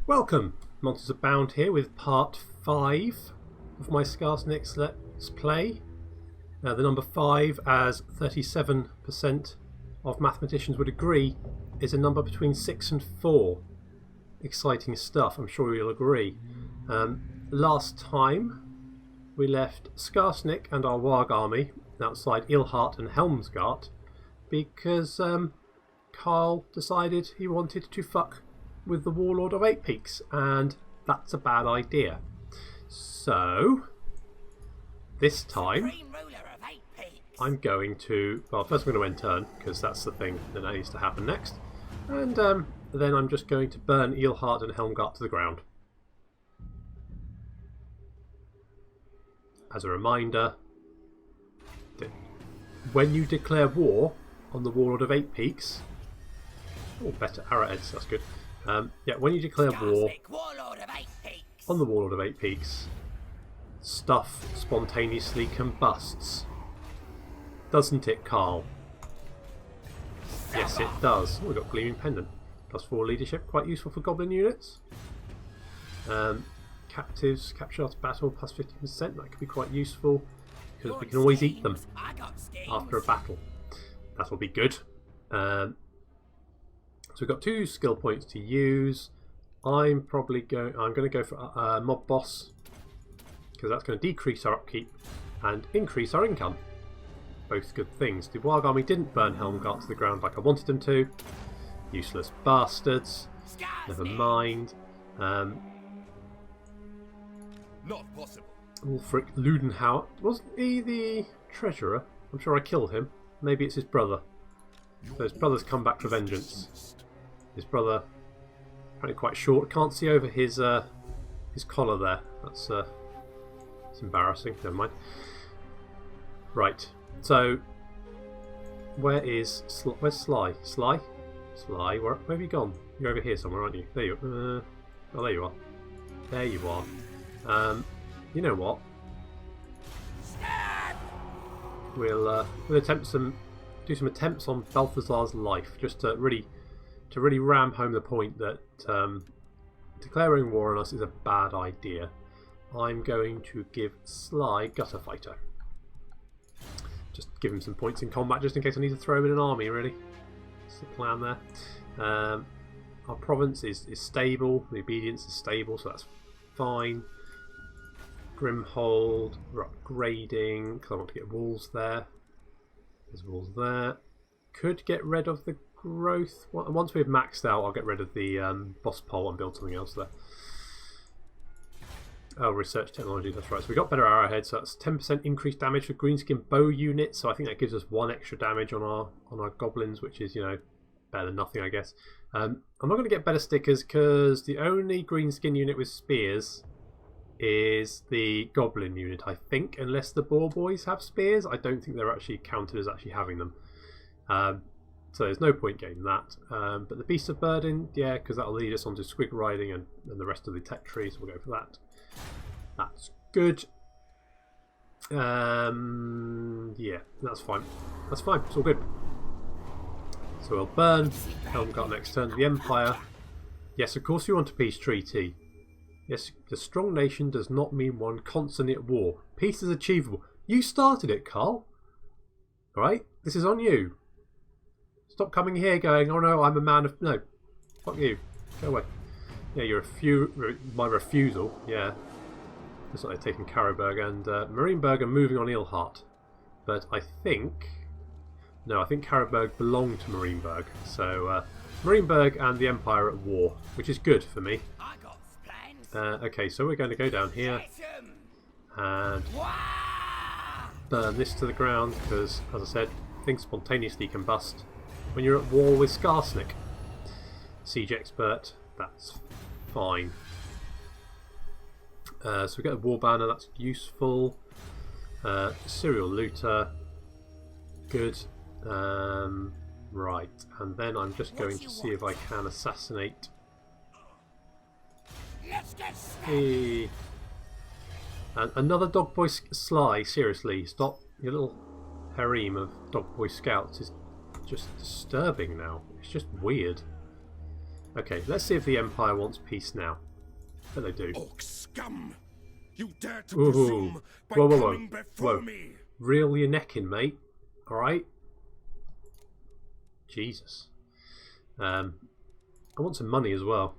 Welcome, Monsters Abound here with part 5 of my Skarsnik's Let's Play. The number 5, as 37% of mathematicians would agree, is a number between 6 and 4. Exciting stuff, I'm sure you'll agree. Last time we left Skarsnik and our Warg army outside Ilhart and Helmsgard because Carl decided he wanted to fuck with the Warlord of Eight Peaks, and that's a bad idea. So this time I'm going to, well, first I'm going to end turn because that's the thing that needs to happen next, and then I'm just going to burn Ilhart and Helmgart to the ground. As a reminder, when you declare war on the Warlord of Eight Peaks, oh, better arrowheads, that's good. Yeah, when you declare war on the Warlord of Eight Peaks, stuff spontaneously combusts. Doesn't it, Carl? Yes, it does. Oh, we've got Gleaming Pendant. +4 leadership, quite useful for goblin units. Captives, capture after battle, +50%. That could be quite useful because we can always eat them after a battle. That'll be good. So we've got 2 skill points to use. I'm going to go for mob boss because that's going to decrease our upkeep and increase our income. Both good things. The Warg army didn't burn Helmgart to the ground like I wanted them to. Useless bastards. Never mind. Not possible. Ulfric Ludenhauer. Wasn't he the treasurer? I'm sure I killed him. Maybe it's his brother. So his brother's come back for vengeance. His brother, apparently quite short. Can't see over his collar there. That's embarrassing. Never mind. Right. So where's Sly? Sly? Where have you gone? You're over here somewhere, aren't you? There you are. Oh, there you are. There you are. You know what? We'll attempt do some attempts on Balthazar's life, just to really ram home the point that declaring war on us is a bad idea. I'm going to give Sly Gutter Fighter. Just give him some points in combat, just in case I need to throw him in an army. Really, that's the plan there. Our province is stable. The obedience is stable, so that's fine. Grimhold, we're upgrading because I want to get walls there. There's walls there. Could get rid of the growth. Once we've maxed out, I'll get rid of the boss pole and build something else there. Oh, research technology, that's right. So we got better arrowheads, so that's 10% increased damage for greenskin bow units. So I think that gives us 1 extra damage on our goblins, which is, you know, better than nothing, I guess. I'm not going to get better stickers because the only greenskin unit with spears is the goblin unit, I think, unless the boar boys have spears. I don't think they're actually counted as actually having them. So there's no point getting that. But the Beast of Burden, yeah, because that'll lead us on to Squig Riding and the rest of the tech trees. We'll go for that. That's good. Yeah, that's fine. That's fine. It's all good. So we'll burn Helmgart next turn to the Empire. Yes, of course you want a peace treaty. Yes, the strong nation does not mean one constantly at war. Peace is achievable. You started it, Carl. Alright? This is on you. Stop coming here going, oh no, I'm a man of... No. Fuck you. Go away. Yeah, my refusal. Yeah. Looks like they're taking Karroburg and Marienburg are moving on Ilhart. But I think... No, I think Karroburg belonged to Marienburg. So Marienburg and the Empire are at war, which is good for me. Okay, so we're going to go down here and burn this to the ground because, as I said, things spontaneously combust when you're at war with Skarsnik. Siege expert, that's fine. So we get a war banner, that's useful. Serial looter, good. Right, and then I'm just going to see if I can assassinate. Hey. And another Dog Boy Sly, seriously, stop. Your little harem of Dog Boy Scouts is just disturbing now. It's just weird. Okay, let's see if the Empire wants peace now. But they do. Orc scum! You dare to Ooh. presume by Whoa, whoa, whoa. coming before Whoa. me! Reel your neck in, mate. Alright? Jesus. I want some money as well.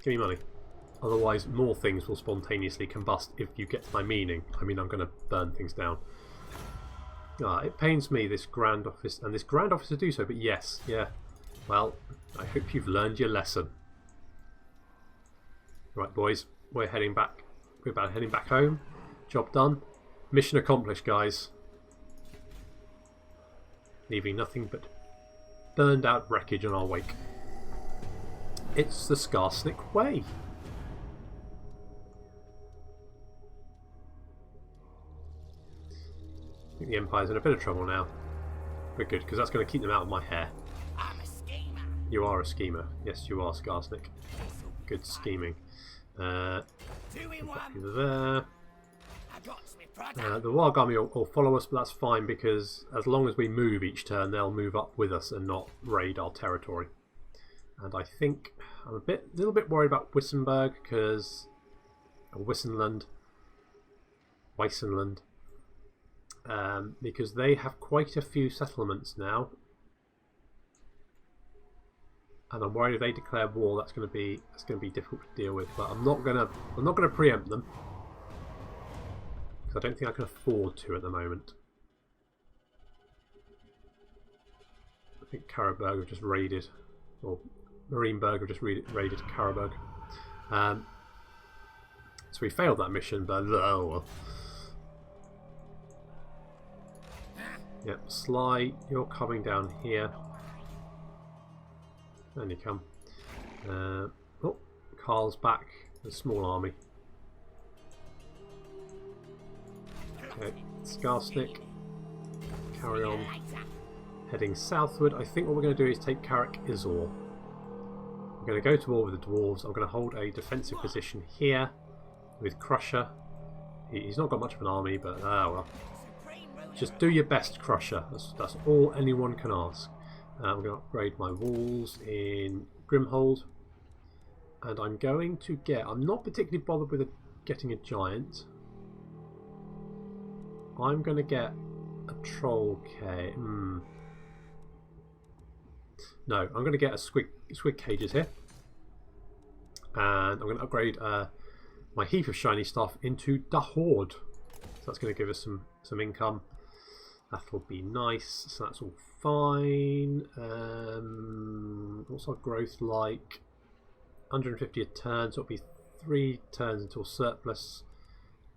Give me money. Otherwise, more things will spontaneously combust if you get my meaning. I mean, I'm going to burn things down. It pains me, this Grand Office, and this Grand Officer do so, but yes, yeah. Well, I hope you've learned your lesson. Right, boys, we're heading back. We're about heading back home. Job done. Mission accomplished, guys. Leaving nothing but burned out wreckage on our wake. It's the Skarsnik way. I think the Empire's in a bit of trouble now. But good, because that's going to keep them out of my hair. I'm a schemer. You are a schemer. Yes, you are, Skarsnik. Good scheming. Two in one. There. I got me product. The Warg Army will follow us, but that's fine because as long as we move each turn, they'll move up with us and not raid our territory. And I think I'm a little bit worried about Wissenberg because Weissenland, because they have quite a few settlements now, and I'm worried if they declare war, that's going to be difficult to deal with. But I'm not gonna preempt them because I don't think I can afford to at the moment. I think Karabberg have just raided, or Marienburg have just raided Karabberg. So we failed that mission, but oh well. Yep, Sly, you're coming down here. And you come. Oh, Carl's back. A small army. Okay, Skarsnik. Carry on. Heading southward. I think what we're going to do is take Karak Izor. We're going to go to war with the dwarves. I'm going to hold a defensive position here with Crusher. He's not got much of an army, but well. Just do your best, Crusher. That's all anyone can ask. I'm going to upgrade my walls in Grimhold. And I'm going to get... I'm not particularly bothered with getting a giant. I'm going to get a troll K. No, I'm going to get a squig cages here. And I'm going to upgrade my heap of shiny stuff into the Horde. So that's going to give us some income. That'll be nice. So that's all fine. What's our growth like? 150 a turn, so it'll be 3 turns until surplus.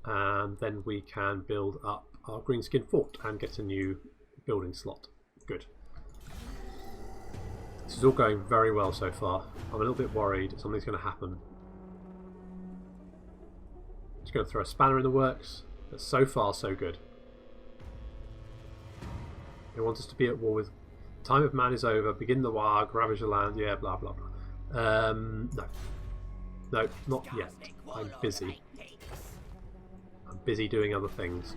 And then we can build up our greenskin fort and get a new building slot. Good. This is all going very well so far. I'm a little bit worried something's going to happen. Just going to throw a spanner in the works, but so far so good. They want us to be at war with... Time of man is over, begin the Warg, ravage the land, yeah, blah blah blah. No. No, not yet. I'm busy. I'm busy doing other things.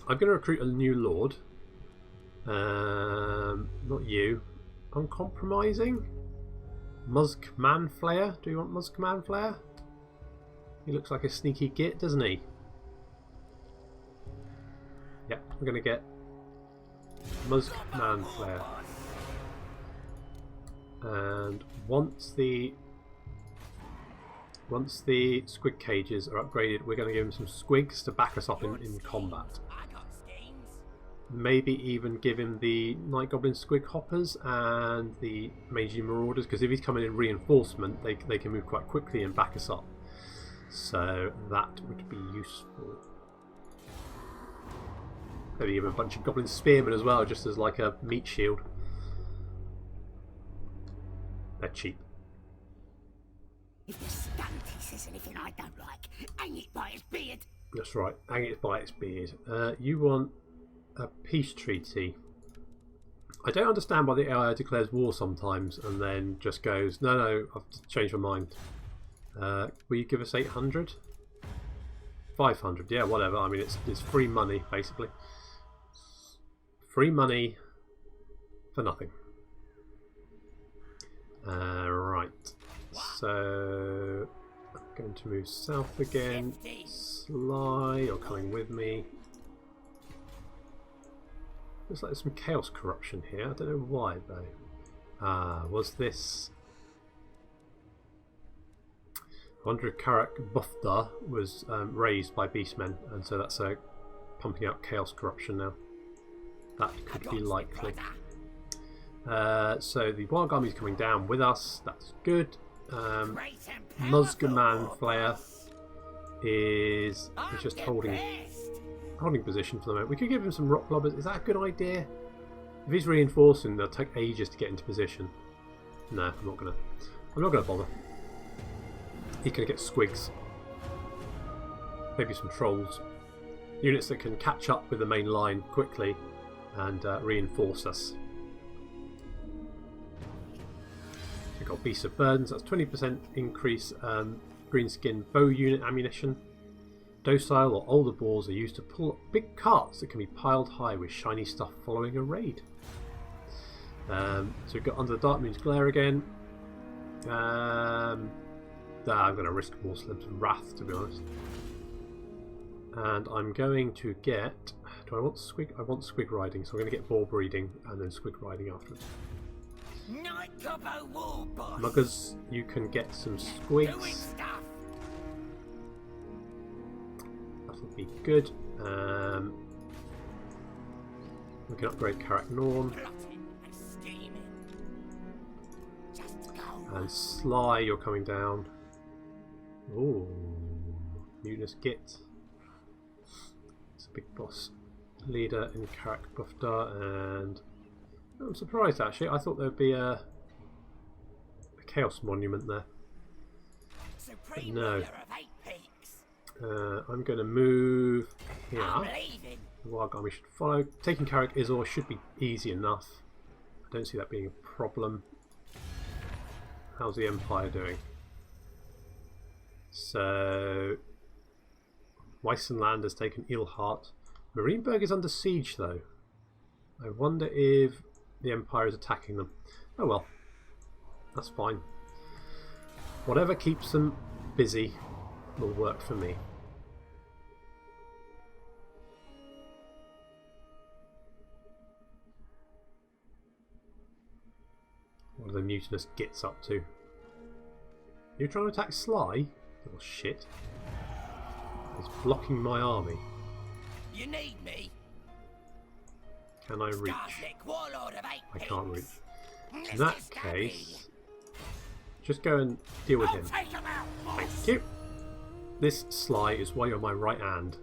I'm going to recruit a new lord. Not you. Uncompromising? Musk Manflayer? Do you want Musk Manflayer? He looks like a sneaky git, doesn't he? Yep, we're going to get Musk Manflayer. And once the squig cages are upgraded, we're going to give him some squigs to back us up in combat. Maybe even give him the Night Goblin squig hoppers and the Magi Marauders, because if he's coming in reinforcement, they can move quite quickly and back us up. So that would be useful. Maybe even a bunch of Goblin Spearmen as well, just as like a meat shield. They're cheap. If the stunty says anything I don't like, hang it by his beard. That's right, hang it by its beard. You want a peace treaty. I don't understand why the AI declares war sometimes and then just goes, no, I've changed my mind. Will you give us 800? 500, yeah, whatever. I mean, it's free money, basically. Free money for nothing. Right. So I'm going to move south again. Sly, you're coming with me. Looks like there's some chaos corruption here. I don't know why though. Was this? I wonder if Karak Bufda was raised by beastmen, and so that's pumping out chaos corruption now. That could be likely. So the Wild Army is coming down with us. That's good. Musgaman Flair is just holding position for the moment. We could give him some rock lobbers. Is that a good idea? If he's reinforcing, they'll take ages to get into position. No, I'm not gonna bother. He can get squigs. Maybe some trolls. Units that can catch up with the main line quickly and reinforce us. We've got Beasts of Burdens. That's 20% increase greenskin bow unit ammunition. Docile or older boars are used to pull up big carts that can be piled high with shiny stuff following a raid. So we've got Under the Dark Moon's Glare again. I'm going to risk more Slim's Wrath, to be honest. And I'm going to get... Do I want squig? I want squig riding, so I'm going to get boar breeding and then squig riding afterwards. Muggers, you can get some squigs. That'll be good. We can upgrade Karak Norn. And Sly, you're coming down. Ooh, Mutinous Git. It's a big boss leader in Karak Bufda, and I'm surprised actually. I thought there'd be a Chaos Monument there. But no. I'm going to move here. The Wild Army should follow. Taking Karak Izor should be easy enough. I don't see that being a problem. How's the Empire doing? So, Weissenland has taken Ilhart. Marienburg is under siege though. I wonder if the Empire is attacking them. Oh well, that's fine. Whatever keeps them busy will work for me. What are the mutinous gits up to? You're trying to attack Sly? Oh shit. It's blocking my army. You need me? Can I reach? I can't reach. In that case, just go and deal with him. Thank you. This Sly is why you're my right hand.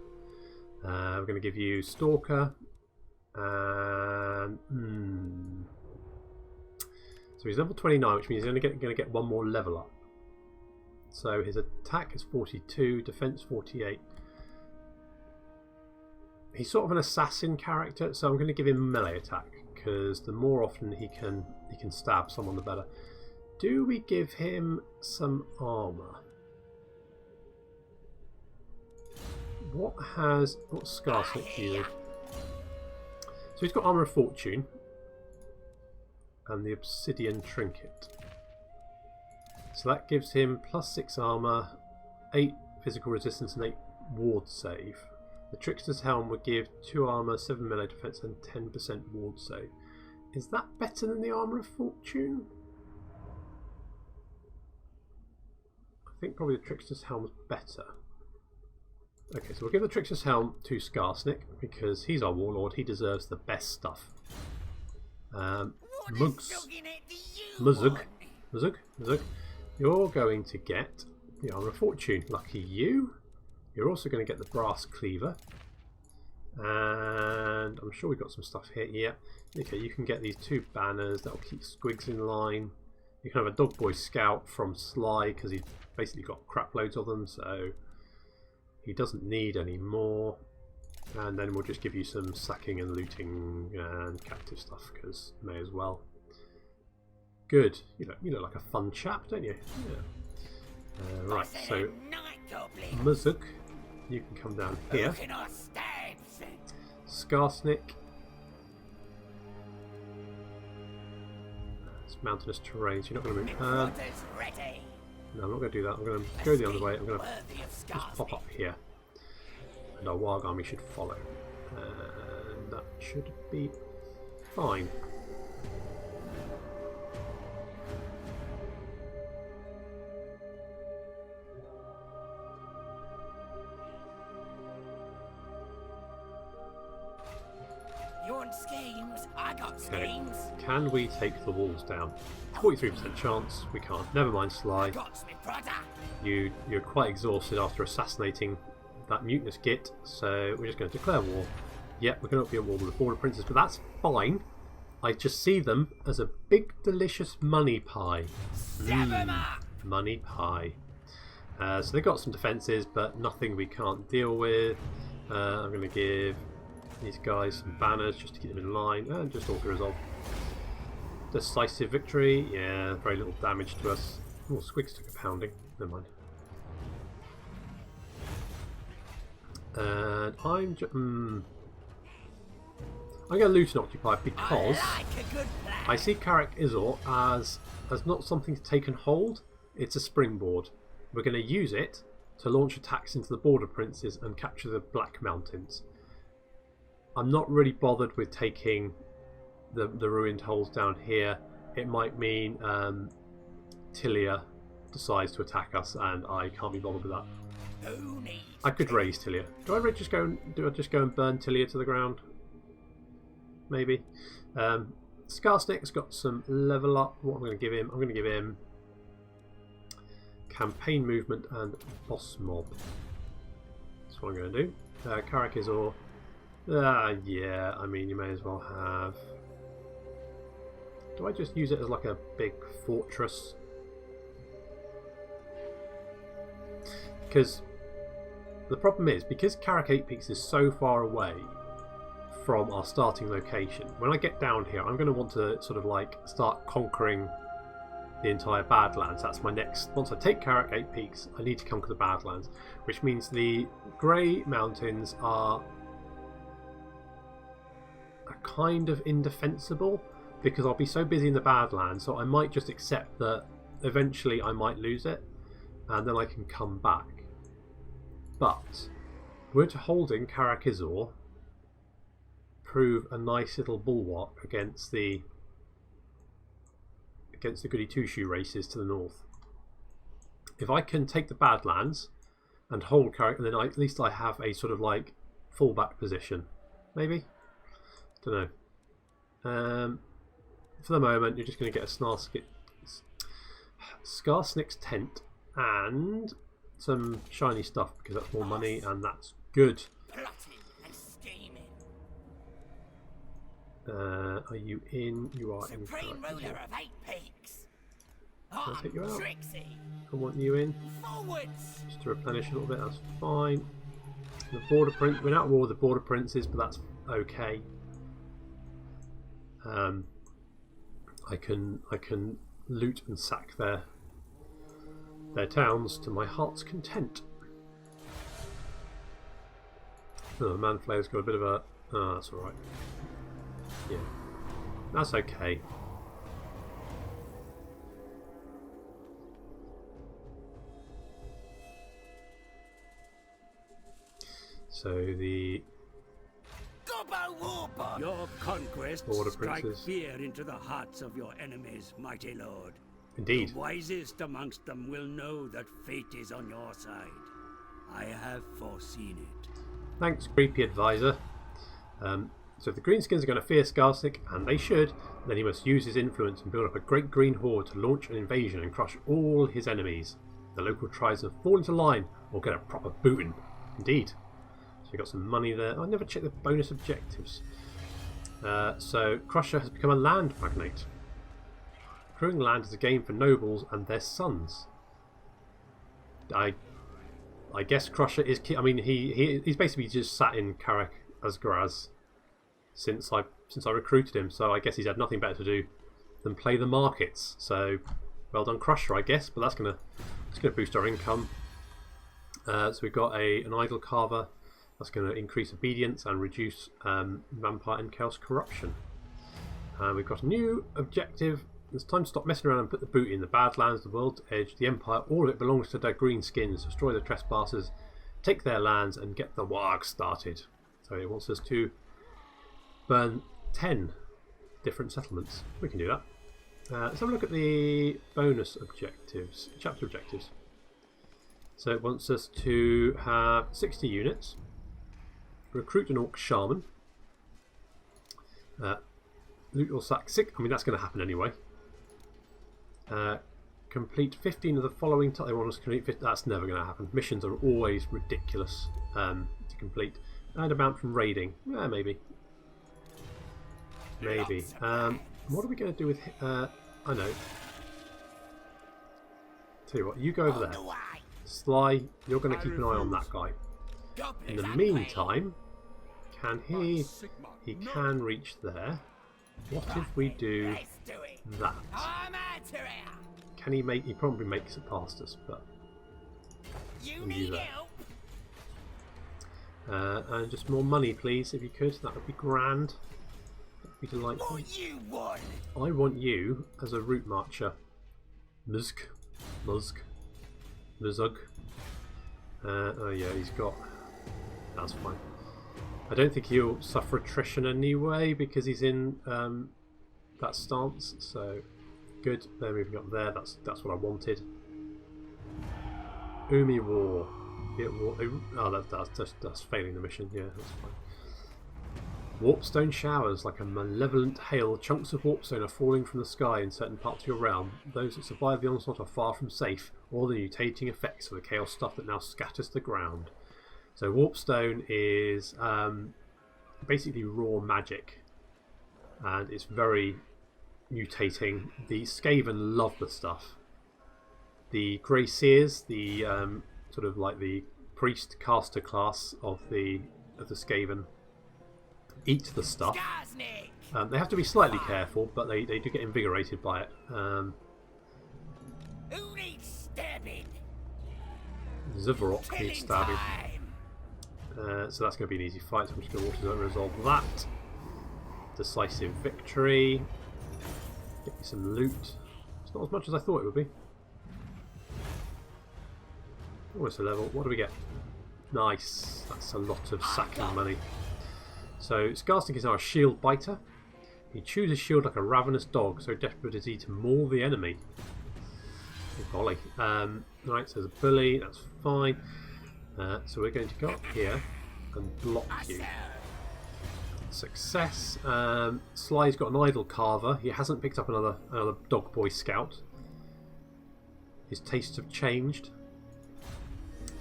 We're going to give you Stalker. And so he's level 29, which means he's only going to get one more level up. So his attack is 42, defense 48. He's sort of an assassin character, so I'm going to give him melee attack because the more often he can stab someone, the better. Do we give him some armor? What's Skarsnik use? So he's got armor of fortune and the obsidian trinket. So that gives him +6 armor, 8 physical resistance, and 8 ward save. The Trickster's Helm would give 2 armor, 7 melee defense, and 10% ward save. Is that better than the armor of fortune? I think probably the Trickster's Helm is better. Okay, so we'll give the Trickster's Helm to Skarsnik because he's our warlord. He deserves the best stuff. Muzug, you're going to get the armor of fortune. Lucky you. You're also going to get the brass cleaver. And I'm sure we've got some stuff here. Yeah. Okay, you can get these 2 banners. That'll keep squigs in line. You can have a dog boy scout from Sly because he's basically got crap loads of them, so he doesn't need any more. And then we'll just give you some sacking and looting and captive stuff because may as well. Good. You look like a fun chap, don't you? Yeah. Right. So Muzuk, you can come down here. Skarsnik. Let's mountainous terrain, so you're not going to move. Orders ready. No, I'm not going to do that. I'm going to go the other way. I'm going to Worthy of just Skarsnik. pop up here. And our Warg army should follow. And that should be fine. You want schemes? I got schemes. Can we take the walls down? 43% chance. We can't. Never mind, Sly. Got me brother. You're quite exhausted after assassinating that mutinous git, so we're just going to declare war. Yep, we're going to be at war with the border princes, but that's fine. I just see them as a big, delicious money pie. Stab 'em up. Money pie. So they've got some defences, but nothing we can't deal with. I'm going to give these guys some banners just to keep them in line, and just auto resolve. Decisive victory. Yeah, very little damage to us. Oh, Squigs took a pounding. Never mind. And I'm just... I'm going to loot and occupy because I like a good plan. I see Karak Izor as not something to take and hold. It's a springboard. We're going to use it to launch attacks into the border princes and capture the Black Mountains. I'm not really bothered with taking the ruined holes down here. It might mean Tilia decides to attack us, and I can't be bothered with that. Who needs I could raise Tilia. Do I just go and burn Tilia to the ground? Maybe. Skarsnik's got some level up. What I'm going to give him? I'm going to give him campaign movement and boss mob. That's what I'm going to do. Karak Izor. Yeah, I mean, you may as well have... Do I just use it as like a big fortress? Because the problem is, because Karak 8 Peaks is so far away from our starting location, when I get down here, I'm going to want to sort of like start conquering the entire Badlands. That's my next... Once I take Karak 8 Peaks, I need to conquer the Badlands, which means the Grey Mountains are kind of indefensible, because I'll be so busy in the Badlands, so I might just accept that eventually I might lose it, and then I can come back. But would holding Karak Izor prove a nice little bulwark against the Goody Two-Shoe races to the north? If I can take the Badlands and hold Karak, and then at least I have a sort of like fallback position, maybe. Don't know. For the moment, you're just going to get a Skarsnik's tent and some shiny stuff, because that's more money and that's good. plotting and scheming? Are you in? You are in. Supreme ruler of 8 Peaks. I'll take you out. Trixie. I want you in, Forwards. just to replenish a little bit. That's fine. The border prince. We're not at war with the border princes, but that's okay. I can loot and sack their towns to my heart's content. Oh, Manflayer's got a bit of a... Oh, that's alright. Yeah. That's okay. So the... Your conquests Border strike princes. fear into the hearts of your enemies, mighty lord. Indeed. The wisest amongst them will know that fate is on your side. I have foreseen it. Thanks, creepy advisor. So if the Greenskins are going to fear Skarsnik, and they should, then he must use his influence and build up a great green horde to launch an invasion and crush all his enemies. The local tribes must fall into line or get a proper booting. Indeed. So we got some money there. I never checked the bonus objectives. So Crusher has become a land magnate. Accruing land is a gain for nobles and their sons. I guess Crusher is... I mean, he's basically just sat in Karak Azgraz since I recruited him. So I guess he's had nothing better to do than play the markets. So well done, Crusher, I guess. But that's gonna boost our income. So we've got an idol carver. That's going to increase obedience and reduce vampire and chaos corruption. We've got a new objective It's time to stop messing around and put the booty in. The Badlands, the world's edge, the Empire, all of it belongs to their green skins. Destroy the trespassers, take their lands, and get the warg started. So it wants us to burn 10 different settlements. We can do that. Let's have a look at the bonus objectives, chapter objectives. So it wants us to have 60 units, recruit an orc shaman, loot or sack sick. I mean, that's going to happen anyway. Complete 15 of the following. They want us to complete 50. That's never going to happen. Missions are always ridiculous to complete. And amount from raiding. Yeah, maybe. Maybe. What are we going to do with... I know. Tell you what, you go over there. Sly, you're going to keep an eye on that guy. In the meantime, can he can reach there. What if we do that? Can he make... He probably makes it past us, but... You need help. And just more money, please, if you could. That would be grand. That would be delightful. What you want? I want you as a route marcher. Muzg. Oh yeah, he's got... That's fine. I don't think he'll suffer attrition anyway because he's in that stance. So good. They're moving up there. That's what I wanted. Umi War. Oh, that's failing the mission. Yeah, that's fine. Warpstone showers like a malevolent hail. Chunks of warpstone are falling from the sky in certain parts of your realm. Those that survive the onslaught are far from safe, or the mutating effects of the chaos stuff that now scatters the ground. So warpstone is basically raw magic, and it's very mutating. The Skaven love the stuff. The Grey Seers, the sort of like the priest caster class of the Skaven, eat the stuff. They have to be slightly careful, but they do get invigorated by it. Who needs stabbing? Zivorok needs stabbing. So that's going to be an easy fight, so I'm just going to resolve that. Decisive victory. Get me some loot. It's not as much as I thought it would be. Almost a level. What do we get? Nice. That's a lot of sacking money. So Skarsnik is now a shield biter. He chews his shield like a ravenous dog, so desperate is he to maul the enemy. Oh, golly. Right, so there's a bully. That's fine. So we're going to go up here and block you. Success. Sly's got an idol carver. He hasn't picked up another dog boy scout. His tastes have changed.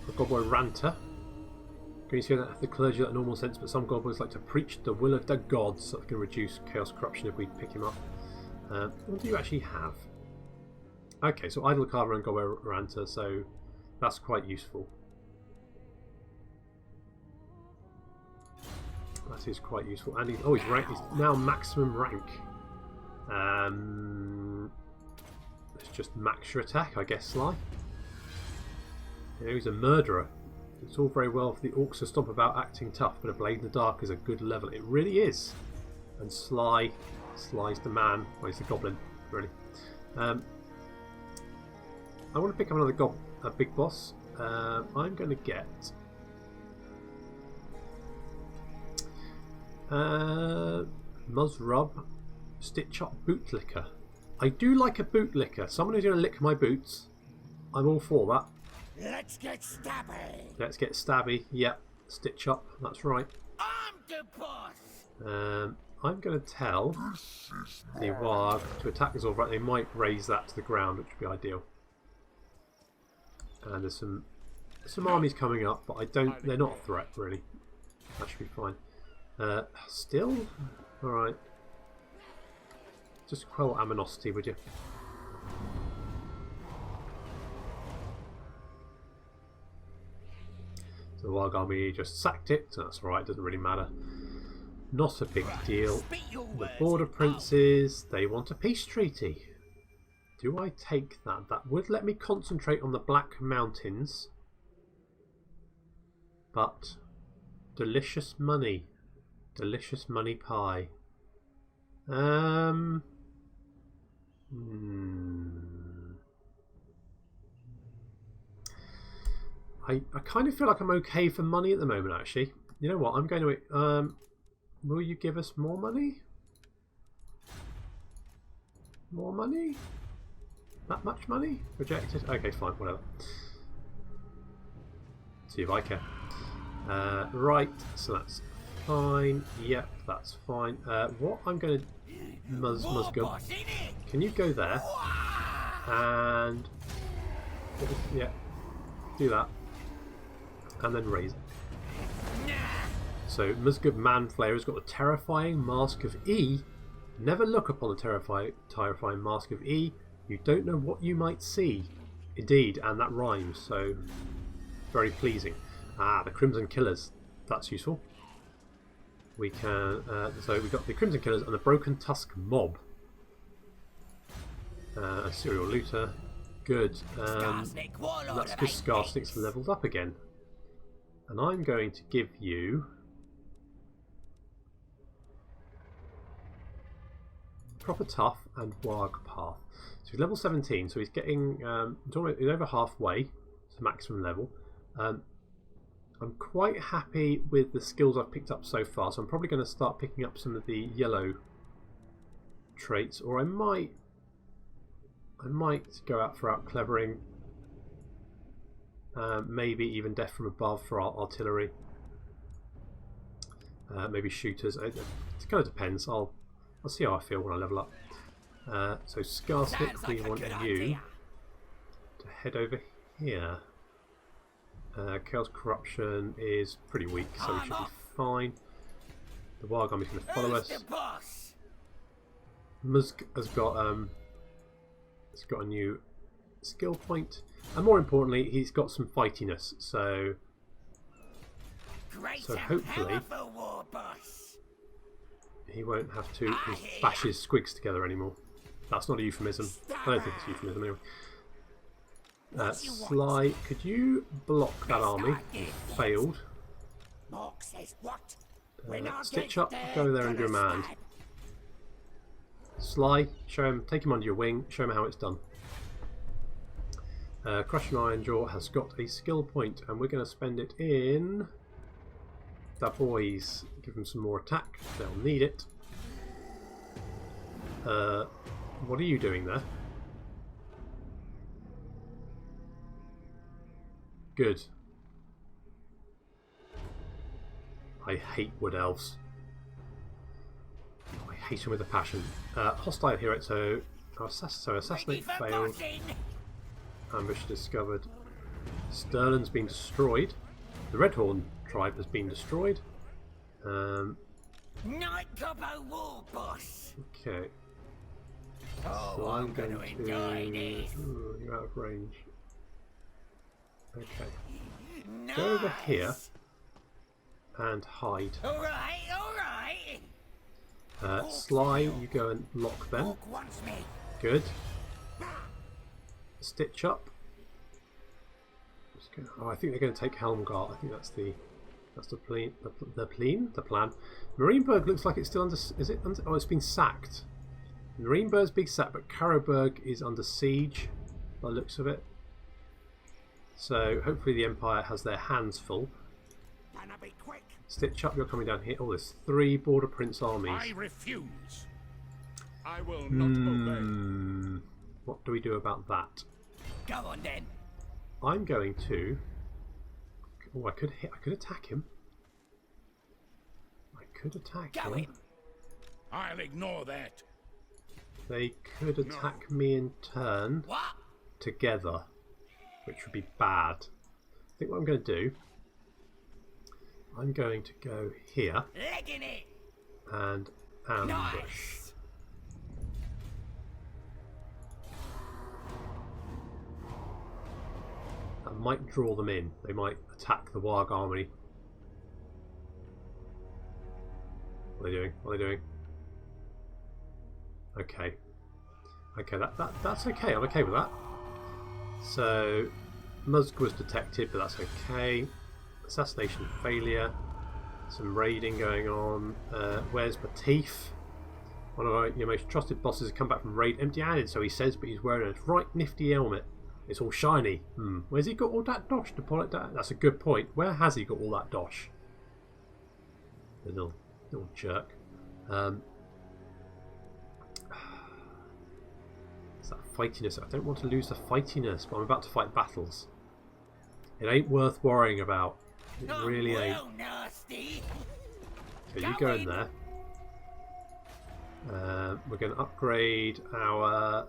I've got boy ranter. Going to have the clergy like normal sense, but some goblins like to preach the will of the gods, so that can reduce chaos corruption if we pick him up. What do you actually have? Okay, so idol carver and goblin ranter, so that's quite useful. That is quite useful. And he's now maximum rank. Let's just max your attack, I guess, Sly. You know, he's a murderer. It's all very well for the orcs to stomp about acting tough, but a blade in the dark is a good level. It really is. And Sly's the man. Well, he's the goblin, really. I want to pick up another big boss. I'm going to get Muzrub Stitch Up Bootlicker. I do like a bootlicker. Someone who's going to lick my boots. I'm all for that. Let's get stabby. Let's get stabby. Yep. Stitch up. That's right. I'm the boss. I'm going to tell the warg to attack us all right. They might raise that to the ground, which would be ideal. And there's some armies coming up, but they're not a threat really. That should be fine. Still? Alright. Just quell aminosity, would you? So the Warg army just sacked it, so that's alright, doesn't really matter. Not a big deal. The Border Princes, they want a peace treaty. Do I take that? That would let me concentrate on the Black Mountains. But delicious money. Delicious money pie. I kind of feel like I'm okay for money at the moment, actually. You know what? I'm going to... will you give us more money? More money? That much money? Rejected? Okay, fine, whatever. See if I care. Right, so that's fine. Yep, that's fine. What I'm going to... Musgum. Can you go there? And... yeah. Do that. And then raise it. So Musgub Manflayer has got the terrifying Mask of E. Never look upon the terrifying Mask of E. You don't know what you might see. Indeed, and that rhymes, so very pleasing. Ah, the Crimson Killers. That's useful. We can... so we've got the Crimson Killers and the Broken Tusk Mob. A serial looter. Good. That's because Skarsnik's leveled up again. And I'm going to give you... Proper Tough and Warg Path. So he's level 17, so he's getting... he's over halfway to maximum level. I'm quite happy with the skills I've picked up so far, so I'm probably going to start picking up some of the yellow traits, or I might go out for out-clevering. Maybe even Death from Above for our artillery. Maybe shooters. It kind of depends. I'll see how I feel when I level up. So Skarsnik, we want you to head over here. Chaos Corruption is pretty weak, so we should be fine. The Wild Army is going to follow us. Musk has got a new skill point, and more importantly, he's got some fightiness. So hopefully he won't have to bash his squigs together anymore. That's not a euphemism. I don't think it's a euphemism anyway. Sly, could you block that army? Failed. Stitch Up, go there and do a man. Sly, show him, take him under your wing, show him how it's done. Crushing Iron Jaw has got a skill point, and we're going to spend it in the boys. Give them some more attack, they'll need it. What are you doing there? Good. I hate Wood Elves. I hate them with a passion. Hostile hero, so assassinate failed. Ambush discovered. Sterling's been destroyed. The Redhorn tribe has been destroyed. Night Gobbo War Boss. Okay. So I'm going to... Ooh, you're out of range. Okay. Nice. Go over here and hide. Alright. Sly, you go and lock them. Orc wants me. Good. Stitch Up. Oh, I think they're going to take Helmgart. I think that's the plan. The plan. Marienburg looks like it's still under. Is it under? Oh, it's been sacked. Marienburg's been sacked, but Karroburg is under siege by the looks of it. So hopefully the Empire has their hands full. Be quick. Stitch Up, you're coming down here. Oh, there's 3 Border Prince armies. I refuse. I will not obey. What do we do about that? Go on then. I'm going to... Oh, I could attack him. I could attack him. I'll ignore that. They could attack me in turn together, which would be bad. I think what I'm going to do, I'm going to go here and ambush. Nice. That might draw them in. They might attack the Warg army. What are they doing? What are they doing? Okay. Okay, that's okay. I'm okay with that. So, Musk was detected, but that's okay. Assassination failure. Some raiding going on. Where's Batif? One of your most trusted bosses has come back from raid empty-handed, so he says, but he's wearing a right nifty helmet. It's all shiny. Where's he got all that dosh to pull it down? That's a good point. Where has he got all that dosh? The little jerk. It's that fightiness. I don't want to lose the fightiness, but I'm about to fight battles. It ain't worth worrying about. It really ain't. So you go in there. We're going to upgrade our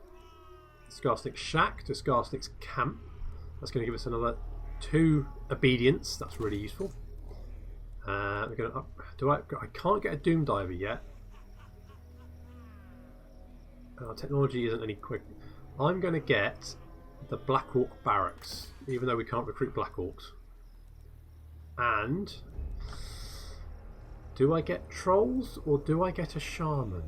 Skarsnik Shack to Skarsnik's Camp. That's going to give us another 2 obedience. That's really useful. We're going to I can't get a Doom Diver yet. Our technology isn't any quick. I'm going to get the Black Hawk Barracks, even though we can't recruit Black Hawks. And do I get trolls or do I get a shaman?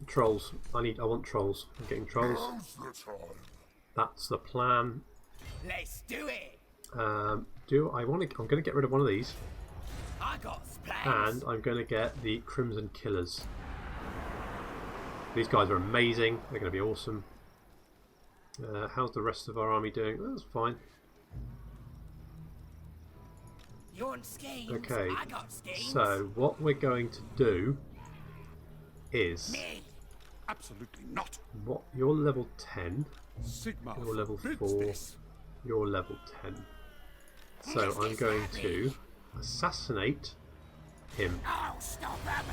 Trolls. I want trolls. I'm getting trolls. That's the plan. Let's do it. I'm going to get rid of one of these. I got plans. And I'm going to get the Crimson Killers. These guys are amazing. They're going to be awesome. How's the rest of our army doing? That's fine. You want schemes? Okay, I got schemes. so what we're going to do is... Me. Absolutely not. What, you're level 10, Sigma you're level forbids 4, this. you're level 10. So I'm going to assassinate him Oh, stop him.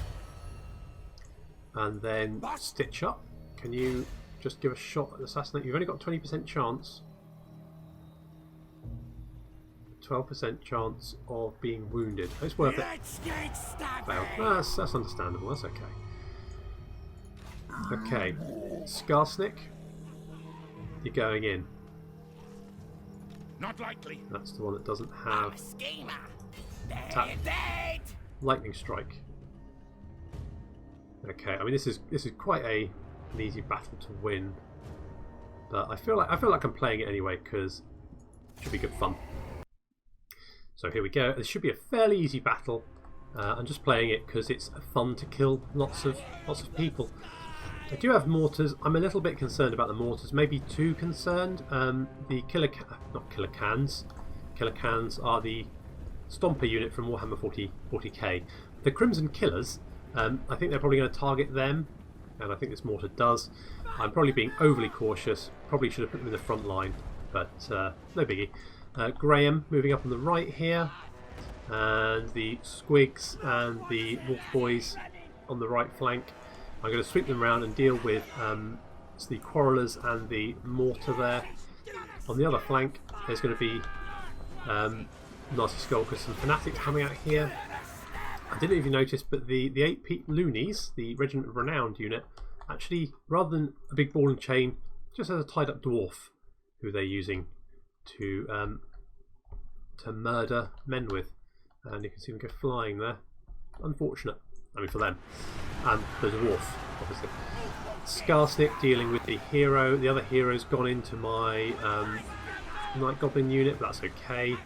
and then stitch up. Can you just give a shot at assassinate? You've only got 20% chance. 12% chance of being wounded. It's worth it. Let's get stabbed. Well, that's understandable. That's okay. Okay, Skarsnik, you're going in. Not likely. That's the one that doesn't I'm have a schemer. Tap. They're dead. lightning strike. Okay, I mean this is quite an easy battle to win, but I feel like I'm playing it anyway because it should be good fun. So here we go. This should be a fairly easy battle. I'm just playing it because it's fun to kill lots of people. I do have mortars. I'm a little bit concerned about the mortars. Maybe too concerned. The killer cans are the Stomper unit from Warhammer 40k. The Crimson Killers, I think they're probably going to target them, and I think this mortar does. I'm probably being overly cautious. Probably should have put them in the front line, but no biggie. Graham moving up on the right here, and the Squigs and the Wolf Boys on the right flank. I'm going to sweep them around and deal with the Quarrelers and the Mortar there. On the other flank, there's going to be Nazi Skulkers and Fanatics coming out here. I didn't even notice, but the 8 Loonies, the Regiment of Renowned unit, actually, rather than a big ball and chain, just has a tied up dwarf who they're using to murder men with. And you can see them go flying there. Unfortunate. I mean, for them. And the dwarf, obviously. Skarsnik dealing with the hero. The other hero's gone into my Night Goblin unit, but that's okay.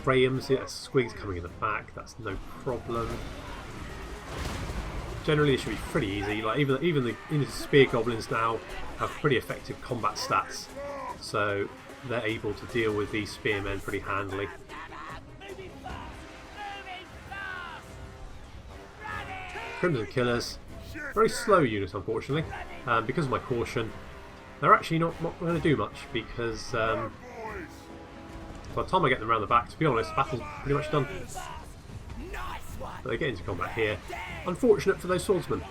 Graham's, yeah, Squig's coming in the back. That's no problem. Generally, it should be pretty easy. Like even the Spear Goblins now have pretty effective combat stats, so they're able to deal with these spearmen pretty handily. Crimson Killers, very slow unit unfortunately, because of my caution. They're actually not going to do much because by the time I get them around the back, to be honest, the battle's pretty much done. But they get into combat here. Unfortunate for those swordsmen.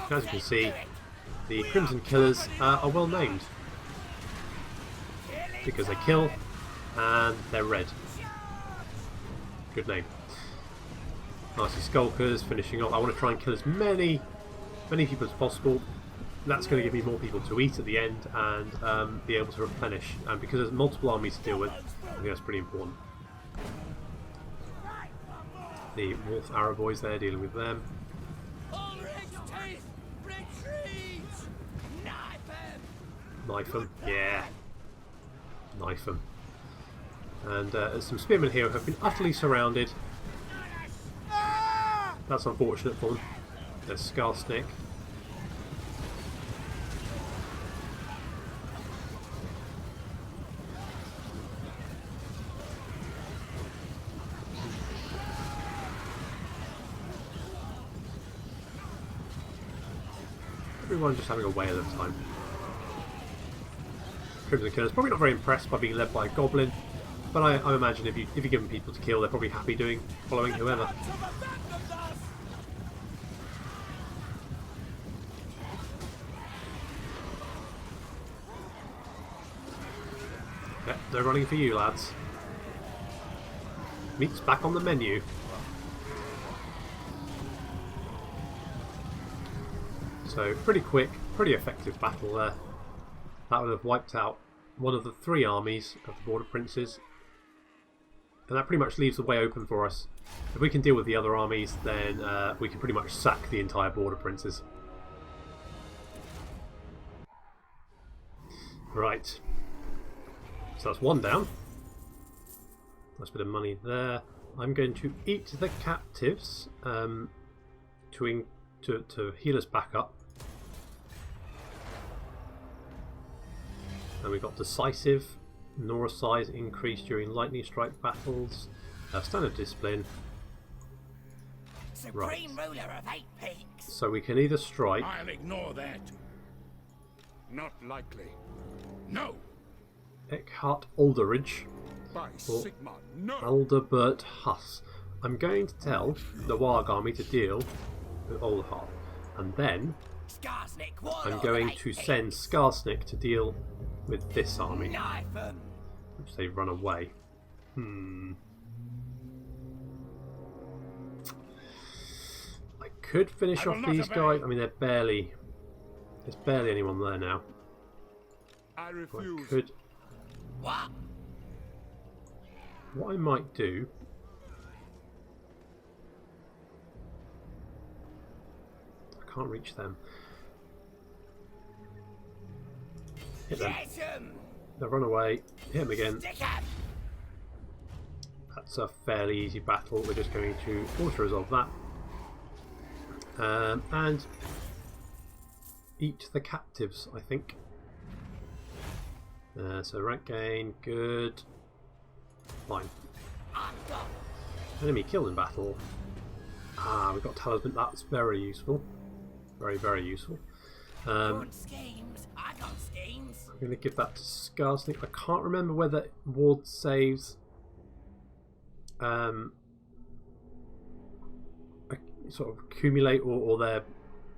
As you can see, the Crimson Killers are well named because they kill and they're red. Good name. Nazi Skulkers finishing off. I want to try and kill as many people as possible. That's going to give me more people to eat at the end and be able to replenish. And because there's multiple armies to deal with, I think that's pretty important. The Wolf Arrow Boys there, dealing with them. Knife them, yeah. Knife them. And there's some spearmen here who have been utterly surrounded. That's unfortunate for them. There's Skarsnik. Everyone's just having a whale of a time. Crimson Killer's probably not very impressed by being led by a goblin, but I imagine if you give them people to kill, they're probably happy following whoever. Yeah, they're running for you, lads. Meat's back on the menu. So pretty quick, pretty effective battle there. That would have wiped out one of the 3 armies of the Border Princes. And that pretty much leaves the way open for us. If we can deal with the other armies, then we can pretty much sack the entire Border Princes. Right. So that's 1 down. Nice bit of money there. I'm going to eat the captives to heal us back up. And we've got decisive, Nora size increase during lightning strike battles, standard discipline. Supreme ruler of 8 peaks. So we can either strike. I'll ignore that. Not likely. No. Eckhart Alderidge By or Sigma, no. Aldebert Huss. I'm going to tell the Warg army to deal with Aldehart, and then Skarsnik, I'm going to send Skarsnik to deal with this army, Knife 'em. which they run away. I could finish I will off not these obey. guys. I mean, there's barely anyone there now. I I refuse. could. What? What I might do. I can't reach them. Hit them. Get 'em. They run away. Hit them again. Stick 'em. That's a fairly easy battle. We're just going to auto-resolve that. And eat the captives, I think. So rank gain, good. Fine. I'm gone. Enemy killed in battle. Ah, we've got talisman. That's very useful. Very, very useful. Want schemes? I got schemes. I'm going to give that to Skarsnik. I can't remember whether ward saves sort of accumulate or they're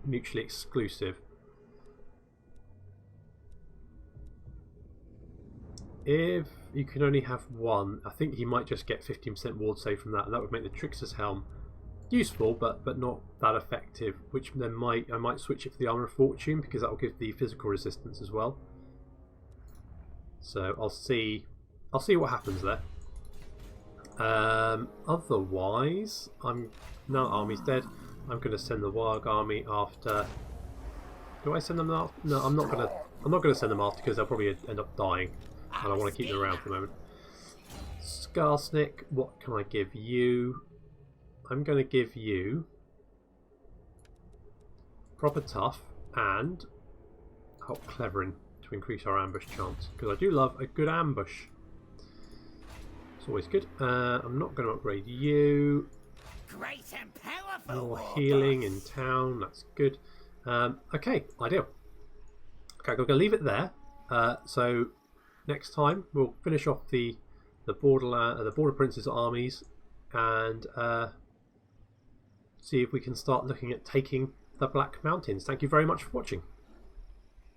mutually exclusive. If you can only have one, I think he might just get 15% ward save from that, and that would make the Trickster's Helm useful, but not that effective. Which then I might switch it for the Armour of Fortune, because that will give the physical resistance as well. So I'll see what happens there. Otherwise, now army's dead. I'm going to send the Warg army after. Do I send them after? No, I'm not going to send them after, because they'll probably end up dying, and I want to keep them around for the moment. Skarsnik, what can I give you? I'm going to give you proper tough and clevering to increase our ambush chance, because I do love a good ambush. It's always good. I'm not going to upgrade you. Great and powerful. More war healing boss. in town. That's good. Okay, ideal. Okay, I'm going to leave it there. So next time we'll finish off the Border Princes armies and see if we can start looking at taking the Black Mountains. Thank you very much for watching.